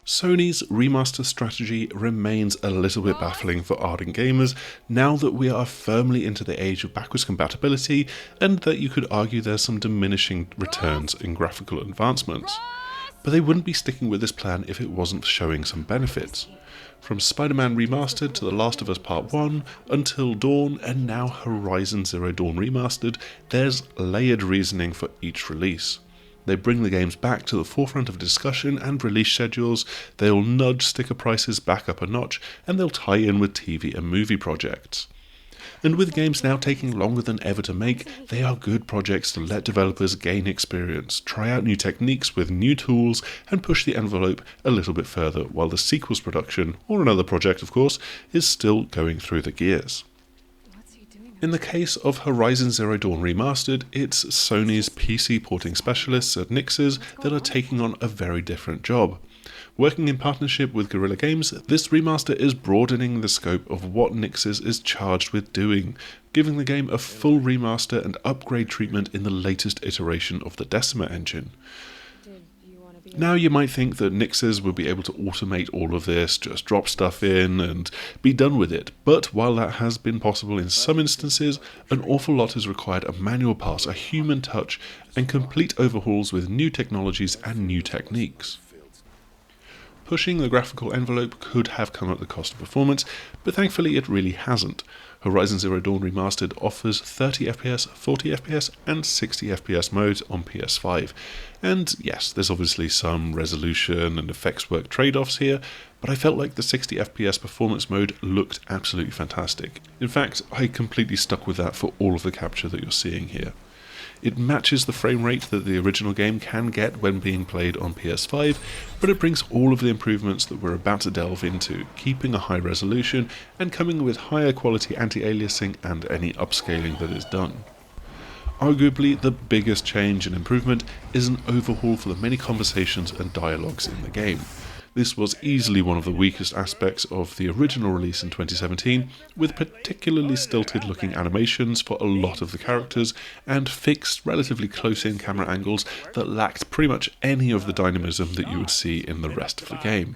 Sony's remaster strategy remains a little bit baffling for ardent gamers now that we are firmly into the age of backwards compatibility and that you could argue there's some diminishing returns in graphical advancements. But they wouldn't be sticking with this plan if it wasn't showing some benefits. From Spider-Man Remastered to The Last of Us Part 1, Until Dawn, and now Horizon Zero Dawn Remastered, there's layered reasoning for each release. They bring the games back to the forefront of discussion and release schedules, they'll nudge sticker prices back up a notch, and they'll tie in with TV and movie projects. And with games now taking longer than ever to make, they are good projects to let developers gain experience, try out new techniques with new tools, and push the envelope a little bit further while the sequel's production, or another project of course, is still going through the gears. In the case of Horizon Zero Dawn Remastered, it's Sony's PC porting specialists at Nixxes that are taking on a very different job. Working in partnership with Guerrilla Games, this remaster is broadening the scope of what Nixxes is charged with doing, giving the game a full remaster and upgrade treatment in the latest iteration of the Decima engine. Now you might think that Nixxes would be able to automate all of this, just drop stuff in and be done with it, but while that has been possible in some instances, an awful lot has required a manual pass, a human touch, and complete overhauls with new technologies and new techniques. Pushing the graphical envelope could have come at the cost of performance, but thankfully it really hasn't. Horizon Zero Dawn Remastered offers 30 FPS, 40 FPS and 60 FPS modes on PS5. And yes, there's obviously some resolution and effects work trade-offs here, but I felt like the 60 FPS performance mode looked absolutely fantastic. In fact, I completely stuck with that for all of the capture that you're seeing here. It matches the frame rate that the original game can get when being played on PS5, but it brings all of the improvements that we're about to delve into, keeping a high resolution and coming with higher quality anti-aliasing and any upscaling that is done. Arguably, the biggest change and improvement is an overhaul for the many conversations and dialogues in the game. This was easily one of the weakest aspects of the original release in 2017, with particularly stilted looking animations for a lot of the characters and fixed, relatively close-in camera angles that lacked pretty much any of the dynamism that you would see in the rest of the game.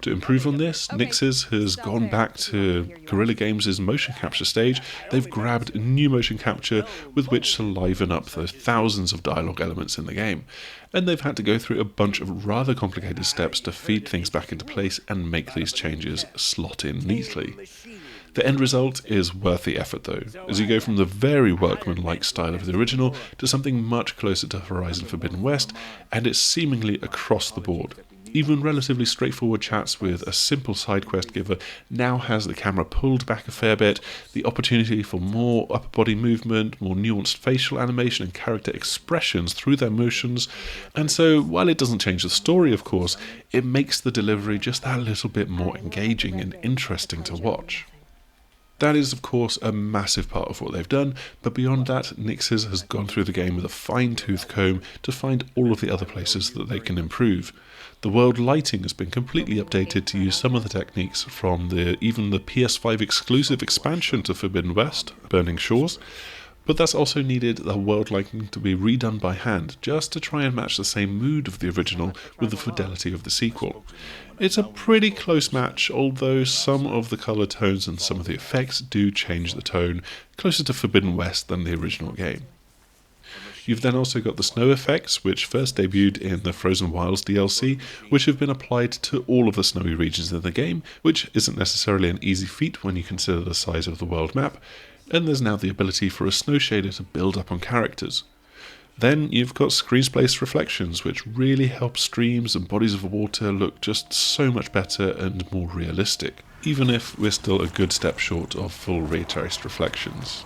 To improve on this, Nixxes has gone back to Guerrilla Games' motion capture stage. They've grabbed new motion capture with which to liven up the thousands of dialogue elements in the game, and they've had to go through a bunch of rather complicated steps to feed things back into place and make these changes slot in neatly. The end result is worth the effort though, as you go from the very workman-like style of the original to something much closer to Horizon Forbidden West, and it's seemingly across the board. Even relatively straightforward chats with a simple side quest giver now has the camera pulled back a fair bit, the opportunity for more upper body movement, more nuanced facial animation and character expressions through their motions, and so while it doesn't change the story of course, it makes the delivery just that little bit more engaging and interesting to watch. That is, of course, a massive part of what they've done, but beyond that, Nixxes has gone through the game with a fine-tooth comb to find all of the other places that they can improve. The world lighting has been completely updated to use some of the techniques from even the PS5 exclusive expansion to Forbidden West, Burning Shores, but that's also needed the world lighting to be redone by hand, just to try and match the same mood of the original with the fidelity of the sequel. It's a pretty close match, although some of the colour tones and some of the effects do change the tone, closer to Forbidden West than the original game. You've then also got the snow effects, which first debuted in the Frozen Wilds DLC, which have been applied to all of the snowy regions in the game, which isn't necessarily an easy feat when you consider the size of the world map, and there's now the ability for a snow shader to build up on characters. Then you've got screen-spaced reflections, which really help streams and bodies of water look just so much better and more realistic, even if we're still a good step short of full ray traced reflections.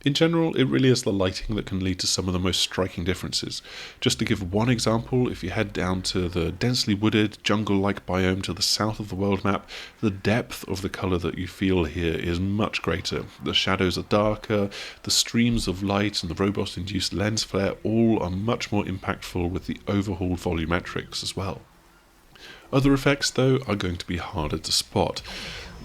In general, it really is the lighting that can lead to some of the most striking differences. Just to give one example, if you head down to the densely wooded, jungle-like biome to the south of the world map, the depth of the colour that you feel here is much greater. The shadows are darker, the streams of light and the robot-induced lens flare all are much more impactful with the overhauled volumetrics as well. Other effects, though, are going to be harder to spot.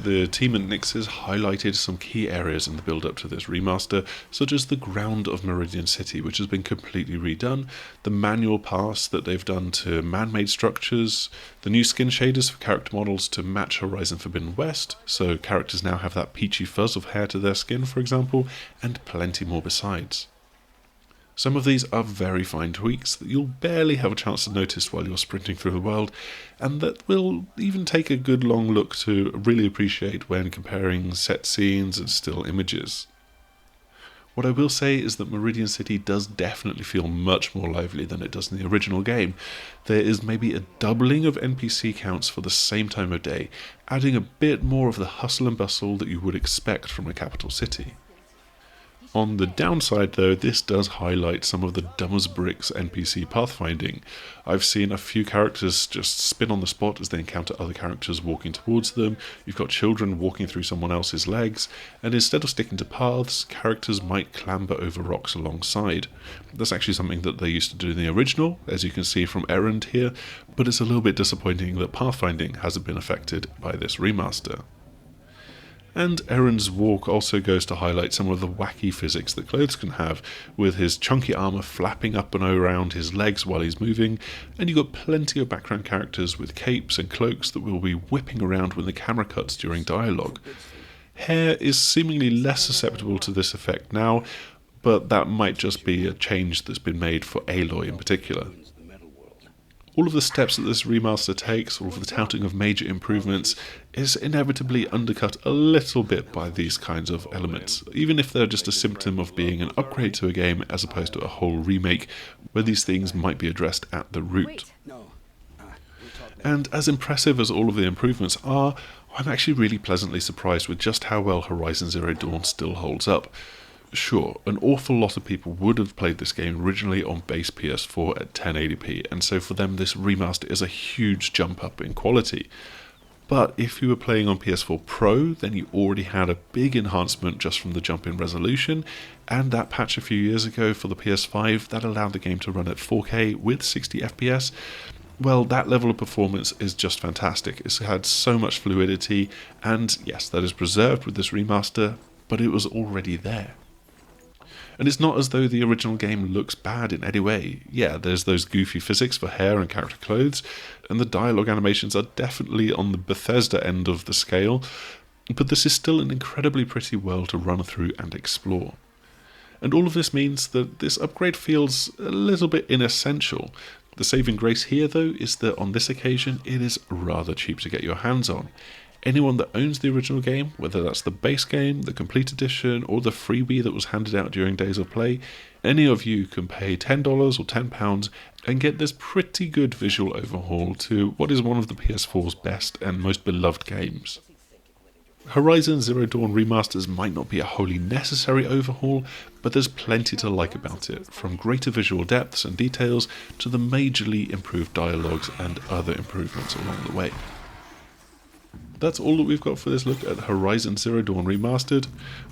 The team at Nixxes highlighted some key areas in the build-up to this remaster, such as the ground of Meridian City, which has been completely redone, the manual pass that they've done to man-made structures, the new skin shaders for character models to match Horizon Forbidden West, so characters now have that peachy fuzz of hair to their skin, for example, and plenty more besides. Some of these are very fine tweaks that you'll barely have a chance to notice while you're sprinting through the world, and that will even take a good long look to really appreciate when comparing set scenes and still images. What I will say is that Meridian City does definitely feel much more lively than it does in the original game. There is maybe a doubling of NPC counts for the same time of day, adding a bit more of the hustle and bustle that you would expect from a capital city. On the downside though, this does highlight some of the dumb as bricks NPC pathfinding. I've seen a few characters just spin on the spot as they encounter other characters walking towards them. You've got children walking through someone else's legs, and instead of sticking to paths, characters might clamber over rocks alongside. That's actually something that they used to do in the original, as you can see from Errand here, but it's a little bit disappointing that pathfinding hasn't been affected by this remaster. And Errand's walk also goes to highlight some of the wacky physics that clothes can have, with his chunky armour flapping up and around his legs while he's moving, and you've got plenty of background characters with capes and cloaks that will be whipping around when the camera cuts during dialogue. Hair is seemingly less susceptible to this effect now, but that might just be a change that's been made for Aloy in particular. All of the steps that this remaster takes, all of the touting of major improvements, is inevitably undercut a little bit by these kinds of elements, even if they're just a symptom of being an upgrade to a game as opposed to a whole remake, where these things might be addressed at the root. And as impressive as all of the improvements are, I'm actually really pleasantly surprised with just how well Horizon Zero Dawn still holds up. Sure, an awful lot of people would have played this game originally on base PS4 at 1080p, and so for them this remaster is a huge jump up in quality. But if you were playing on PS4 Pro, then you already had a big enhancement just from the jump in resolution, and that patch a few years ago for the PS5 that allowed the game to run at 4K with 60 FPS, well, that level of performance is just fantastic. It's had so much fluidity, and yes, that is preserved with this remaster, but it was already there. And it's not as though the original game looks bad in any way. Yeah, there's those goofy physics for hair and character clothes, and the dialogue animations are definitely on the Bethesda end of the scale, but this is still an incredibly pretty world to run through and explore. And all of this means that this upgrade feels a little bit inessential. The saving grace here, though, is that on this occasion it is rather cheap to get your hands on. Anyone that owns the original game, whether that's the base game, the complete edition, or the freebie that was handed out during Days of Play, any of you can pay $10 or £10 and get this pretty good visual overhaul to what is one of the PS4's best and most beloved games. Horizon Zero Dawn Remasters might not be a wholly necessary overhaul, but there's plenty to like about it, from greater visual depths and details to the majorly improved dialogues and other improvements along the way. That's all that we've got for this look at Horizon Zero Dawn Remastered.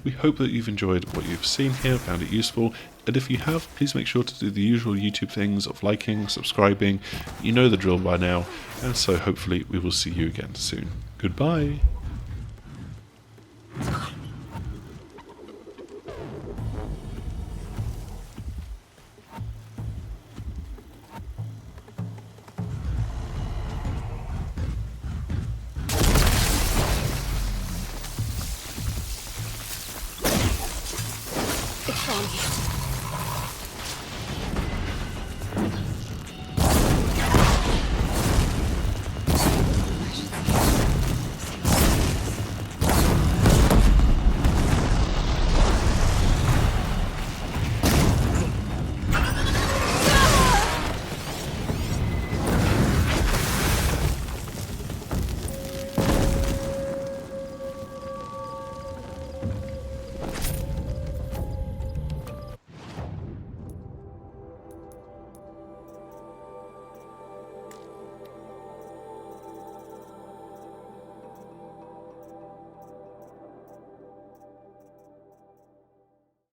We hope that you've enjoyed what you've seen here, found it useful, and if you have, please make sure to do the usual YouTube things of liking, subscribing. You know the drill by now, and so hopefully we will see you again soon. Goodbye! It's on you.